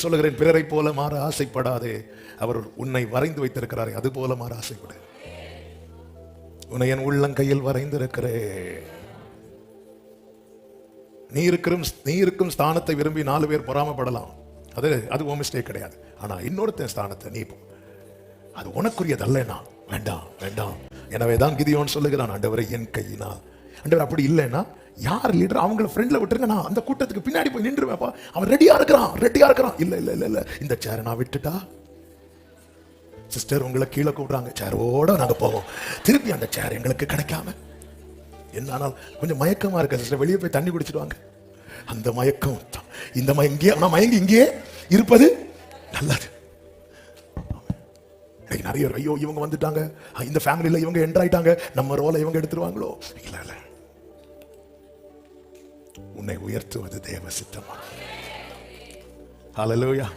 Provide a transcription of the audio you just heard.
சொல்லுகிறேன், பிறரை போல மாற ஆசைப்படாதே. அவர் உன்னை வரைந்து வைத்திருக்கிறாரே, அது போல மாற ஆசைப்படு. உன்னை என் உள்ளங்கையில் வரைந்திருக்கிறேன். நீ இருக்கும் ஸ்தானத்தை விரும்பி 4 பேர் பொறாமப்படலாம். அது உன் மிஸ்டேக் கிடையாது. ஆனா இன்னொருத்தன் ஸ்தானத்தை நீ அது உனக்குரியதல்ல. வேண்டாம் வேண்டாம். எனவே தான் கிதியோன் சொல்லுகிறான், ஆண்டவரை என் கையினால். ஆண்டவர் அப்படி இல்லைன்னா யார் லீடர் அவங்கள ஃப்ரெண்ட்ல விட்டுருங்க, நான் அந்த கூட்டத்துக்கு பின்னாடி போய் நின்றுவேப்பா. அவன் ரெடியா இருக்கிறான். இல்ல இல்ல இல்ல இல்ல, இந்த சேரை நான் விட்டுட்டா சிஸ்டர் உங்களை கீழே கூப்பிடுறாங்க, சேரோட நாங்க போவோம். திருப்பி அந்த சேர் எங்களுக்கு கிடைக்காம என்னால் கொஞ்சம் மயக்கமா இருக்க சிஸ்டர், வெளியே போய் தண்ணி குடிச்சிடுவாங்க. அந்த மயக்கம் இந்த மயங்கி இங்கே இருப்பது நல்லது. நிறைய ஐயோ இவங்க வந்துட்டாங்க, இந்த ஃபேமிலியில இவங்க என்டர் ஆயிட்டாங்க, நம்ம ரோலை இவங்க எடுத்துருவாங்களோ. இல்ல இல்ல, உன்னை உயர்த்துவது தேவ சித்தமா. ஹல்லேலூயா.